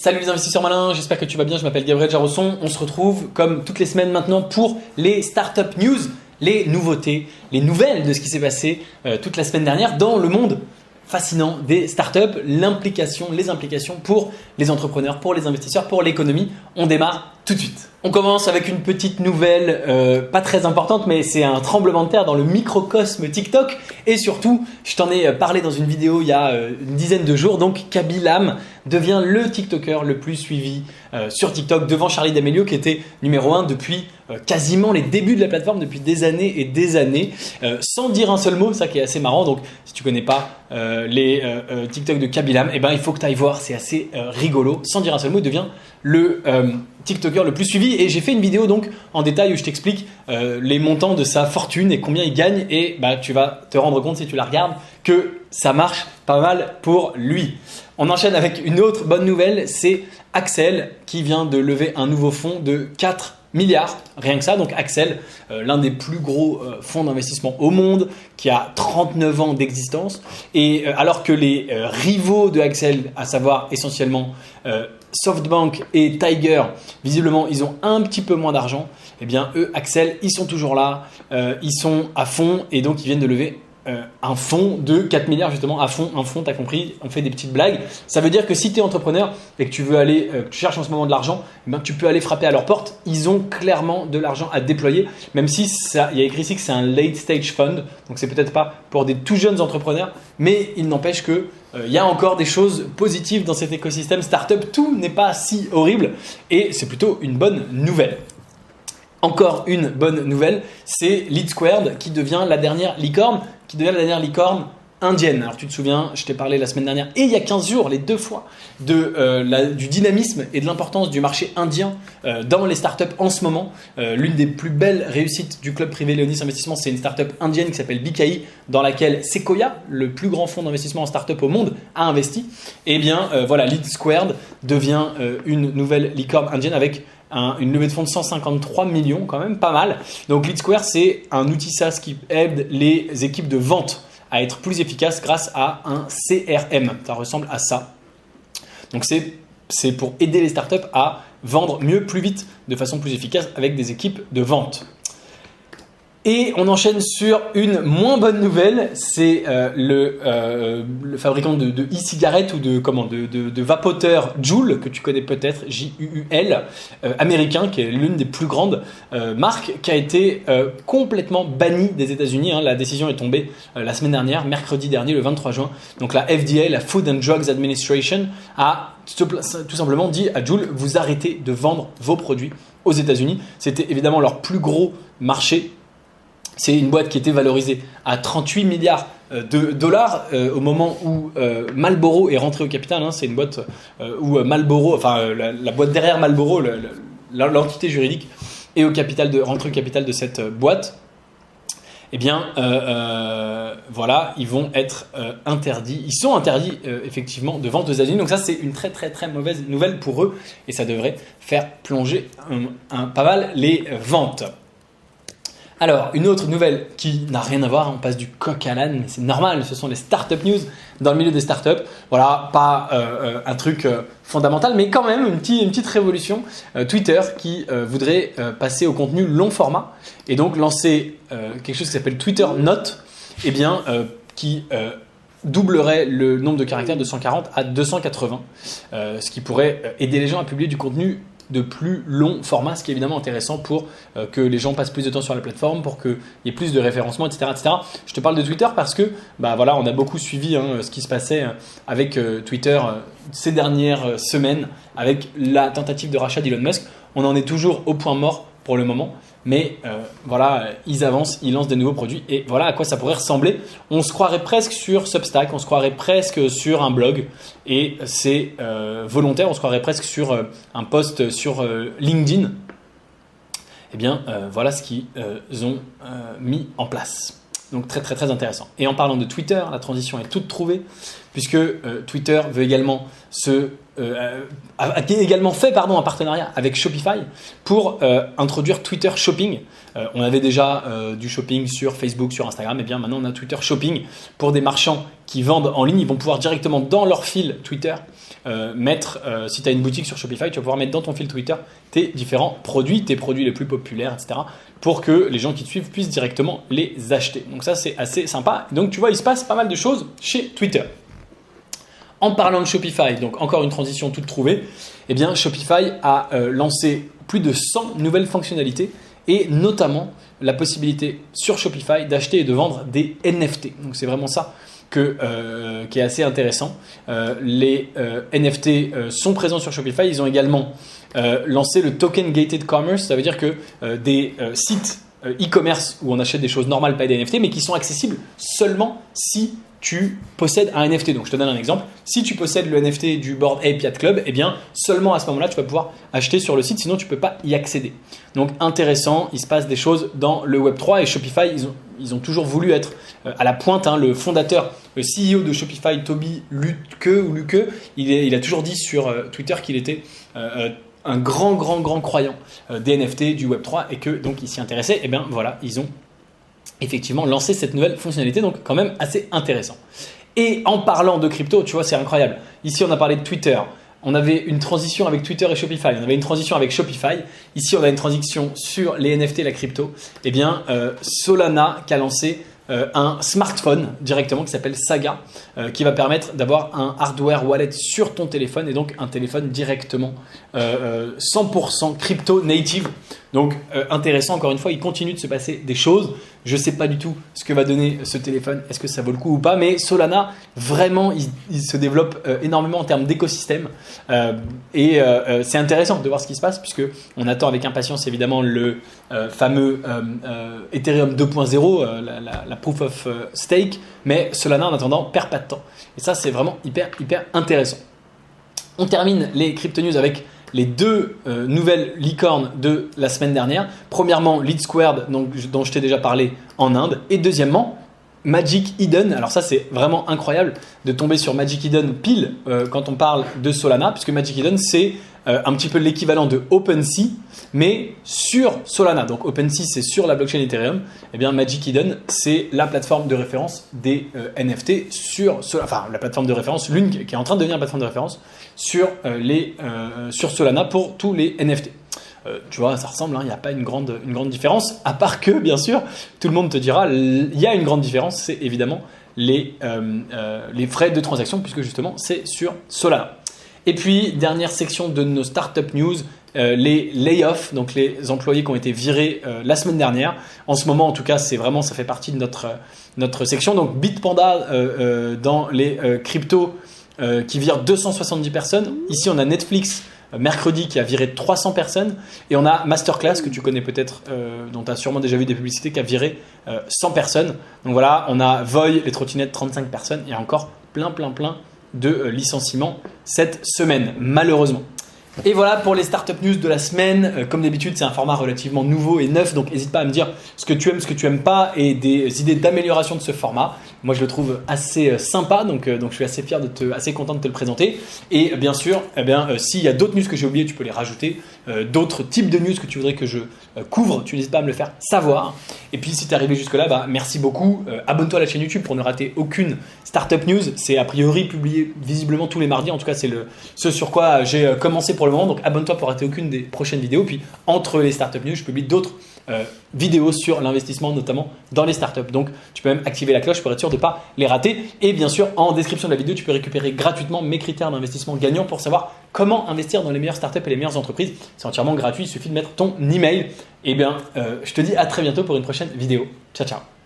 Salut les investisseurs malins, j'espère que tu vas bien, je m'appelle Gabriel Jarosson. On se retrouve comme toutes les semaines maintenant pour les Startup News, les nouveautés, les nouvelles de ce qui s'est passé toute la semaine dernière dans le monde fascinant des startups, les implications pour les entrepreneurs, pour les investisseurs, pour l'économie. On démarre tout de suite. On commence avec une petite nouvelle, pas très importante, mais c'est un tremblement de terre dans le microcosme TikTok. Et surtout, je t'en ai parlé dans une vidéo il y a une dizaine de jours. Donc, Kaby Lame devient le TikToker le plus suivi sur TikTok devant Charli D'Amelio qui était numéro 1 depuis quasiment les débuts de la plateforme, depuis des années et des années, sans dire un seul mot, ça qui est assez marrant. Donc, si tu connais pas les TikTok de Kaby Lame, eh ben, il faut que tu ailles voir, c'est assez rigolo. Sans dire un seul mot, il devient le TikToker le plus suivi. Et j'ai fait une vidéo donc en détail où je t'explique les montants de sa fortune et combien il gagne. Et bah, tu vas te rendre compte si tu la regardes que ça marche pas mal pour lui. On enchaîne avec une autre bonne nouvelle, c'est Accel qui vient de lever un nouveau fonds de 4 milliards, rien que ça. Donc Accel, l'un des plus gros fonds d'investissement au monde, qui a 39 ans d'existence. Et alors que les rivaux de Accel, à savoir essentiellement SoftBank et Tiger, visiblement ils ont un petit peu moins d'argent, eh bien eux, Accel, ils sont toujours là, ils sont à fond et donc ils viennent de lever un fonds de 4 milliards justement, à fond, un fonds, t'as compris, on fait des petites blagues. Ça veut dire que si tu es entrepreneur et que tu veux aller, tu cherches en ce moment de l'argent, eh bien, tu peux aller frapper à leur porte. Ils ont clairement de l'argent à déployer, même si il y a écrit ici que c'est un late stage fund, donc c'est peut-être pas pour des tout jeunes entrepreneurs, mais il n'empêche que il y a encore des choses positives dans cet écosystème startup. Tout n'est pas si horrible et c'est plutôt une bonne nouvelle. Encore une bonne nouvelle, c'est Lead Squared qui devient la dernière licorne indienne. Alors tu te souviens, je t'ai parlé la semaine dernière et il y a 15 jours, les deux fois, du dynamisme et de l'importance du marché indien dans les startups en ce moment. L'une des plus belles réussites du club privé Leonis Investissement, c'est une startup indienne qui s'appelle BKI, dans laquelle Sequoia, le plus grand fonds d'investissement en startup au monde, a investi. Et bien voilà, Lead Squared devient une nouvelle licorne indienne avec une levée de fonds de 153 millions, quand même pas mal. Donc Lead Squared, c'est un outil SaaS qui aide les équipes de vente à être plus efficaces grâce à un CRM. Ça ressemble à ça. Donc c'est pour aider les startups à vendre mieux, plus vite, de façon plus efficace avec des équipes de vente. Et on enchaîne sur une moins bonne nouvelle, c'est le fabricant de e-cigarettes ou de vapoteurs Juul, que tu connais peut-être, J-U-U-L, américain, qui est l'une des plus grandes marques, qui a été complètement banni des États-Unis. La décision est tombée la semaine dernière, mercredi dernier, le 23 juin. Donc la FDA, la Food and Drugs Administration, a tout simplement dit à Juul, vous arrêtez de vendre vos produits aux États-Unis. C'était évidemment leur plus gros marché. C'est une boîte qui était valorisée à 38 milliards de dollars au moment où Marlboro est rentré au capital. C'est une boîte où Marlboro, enfin la boîte derrière Marlboro, l'entité juridique, est rentrée au capital de cette boîte. Eh bien, voilà, ils vont être interdits. Ils sont interdits effectivement de vente aux États-Unis. Donc ça, c'est une très très très mauvaise nouvelle pour eux et ça devrait faire plonger pas mal les ventes. Alors, une autre nouvelle qui n'a rien à voir, on passe du coq à l'âne, mais c'est normal, ce sont les startup news dans le milieu des startups. Voilà, pas un truc fondamental, mais quand même une petite révolution. Twitter qui voudrait passer au contenu long format et donc lancer quelque chose qui s'appelle Twitter Note, eh bien, qui doublerait le nombre de caractères de 140 à 280, ce qui pourrait aider les gens à publier du contenu de plus long format, ce qui est évidemment intéressant pour que les gens passent plus de temps sur la plateforme, pour qu'il y ait plus de référencement, etc., etc. Je te parle de Twitter parce que voilà, on a beaucoup suivi ce qui se passait avec Twitter ces dernières semaines avec la tentative de rachat d'Elon Musk. On en est toujours au point mort pour le moment, mais voilà, ils avancent, ils lancent des nouveaux produits et voilà à quoi ça pourrait ressembler. On se croirait presque sur Substack, on se croirait presque sur un blog et c'est volontaire, on se croirait presque sur un post sur LinkedIn. Eh bien, voilà ce qu'ils ont mis en place. Donc très très très intéressant. Et en parlant de Twitter, la transition est toute trouvée puisque Twitter veut également a également fait un partenariat avec Shopify pour introduire Twitter Shopping. On avait déjà du shopping sur Facebook, sur Instagram, et bien maintenant on a Twitter Shopping pour des marchands qui vendent en ligne. Ils vont pouvoir directement dans leur fil Twitter mettre, si tu as une boutique sur Shopify, tu vas pouvoir mettre dans ton fil Twitter tes différents produits, tes produits les plus populaires, etc. pour que les gens qui te suivent puissent directement les acheter. Donc ça, c'est assez sympa. Donc tu vois, il se passe pas mal de choses chez Twitter. En parlant de Shopify, donc encore une transition toute trouvée, eh bien Shopify a lancé plus de 100 nouvelles fonctionnalités et notamment la possibilité sur Shopify d'acheter et de vendre des NFT. Donc c'est vraiment ça qui est assez intéressant. Les NFT sont présents sur Shopify. Ils ont également lancé le Token Gated Commerce. Ça veut dire que des sites e-commerce où on achète des choses normales, pas des NFT, mais qui sont accessibles seulement si tu possèdes un NFT. Donc je te donne un exemple. Si tu possèdes le NFT du Bored Ape Yacht Club, eh bien seulement à ce moment-là tu vas pouvoir acheter sur le site, sinon tu ne peux pas y accéder. Donc intéressant, il se passe des choses dans le Web3 et Shopify, ils ont toujours voulu être à la pointe. Le fondateur, le CEO de Shopify, Toby Lütke, il a toujours dit sur Twitter qu'il était un grand croyant des NFT, du Web3 et que donc il s'y intéressait. Et bien voilà, ils ont effectivement lancé cette nouvelle fonctionnalité, donc quand même assez intéressant. Et en parlant de crypto, tu vois, c'est incroyable. Ici, on a parlé de Twitter. On avait une transition avec Twitter et Shopify. On avait une transition avec Shopify. Ici, on a une transition sur les NFT et la crypto. Eh bien, Solana qui a lancé un smartphone directement qui s'appelle Saga, qui va permettre d'avoir un hardware wallet sur ton téléphone et donc un téléphone directement 100% crypto native. Donc intéressant, encore une fois, il continue de se passer des choses. Je ne sais pas du tout ce que va donner ce téléphone, est-ce que ça vaut le coup ou pas, mais Solana, vraiment, il se développe énormément en termes d'écosystème et c'est intéressant de voir ce qui se passe puisqu'on attend avec impatience évidemment le fameux Ethereum 2.0, la Proof of Stake, mais Solana en attendant perd pas de temps. Et ça, c'est vraiment hyper intéressant. On termine les crypto news avec les deux nouvelles licornes de la semaine dernière. Premièrement, Lead Squared, dont je t'ai déjà parlé en Inde. Et deuxièmement, Magic Eden. Alors ça, c'est vraiment incroyable de tomber sur Magic Eden pile quand on parle de Solana, puisque Magic Eden, c'est un petit peu l'équivalent de OpenSea, mais sur Solana. Donc OpenSea, c'est sur la blockchain Ethereum. Et bien Magic Eden, c'est la plateforme de référence des NFT sur la plateforme de référence, l'une qui est en train de devenir la plateforme de référence sur Solana pour tous les NFT. Tu vois, ça ressemble, il n'y a pas une grande différence, à part que, bien sûr, tout le monde te dira, il y a une grande différence, c'est évidemment les frais de transaction, puisque justement, c'est sur Solana. Et puis, dernière section de nos startup news, les layoffs, donc les employés qui ont été virés la semaine dernière. En ce moment, en tout cas, ça fait partie de notre section. Donc, Bitpanda dans les cryptos qui vire 270 personnes. Ici, on a Netflix mercredi qui a viré 300 personnes. Et on a Masterclass, que tu connais peut-être, dont tu as sûrement déjà vu des publicités, qui a viré 100 personnes. Donc voilà, on a Voy, les trottinettes, 35 personnes. Il y a encore plein de licenciements cette semaine, malheureusement. Et voilà pour les startup news de la semaine. Comme d'habitude, c'est un format relativement nouveau et neuf, donc n'hésite pas à me dire ce que tu aimes, ce que tu n'aimes pas et des idées d'amélioration de ce format. Moi, je le trouve assez sympa, donc je suis assez fier assez content de te le présenter. Et bien sûr, s'il y a d'autres news que j'ai oubliées, tu peux les rajouter. D'autres types de news que tu voudrais que je couvre, tu n'hésites pas à me le faire savoir. Et puis, si tu es arrivé jusque-là, merci beaucoup. Abonne-toi à la chaîne YouTube pour ne rater aucune startup news. C'est a priori publié visiblement tous les mardis. En tout cas, c'est ce sur quoi j'ai commencé pour le moment. Donc, abonne-toi pour rater aucune des prochaines vidéos. Puis, entre les startup news, je publie d'autres vidéos sur l'investissement, notamment dans les startups. Donc, tu peux même activer la cloche pour être sûr de ne pas les rater. Et bien sûr, en description de la vidéo, tu peux récupérer gratuitement mes critères d'investissement gagnants pour savoir comment investir dans les meilleures startups et les meilleures entreprises. C'est entièrement gratuit, il suffit de mettre ton email. Et bien, je te dis à très bientôt pour une prochaine vidéo. Ciao, ciao.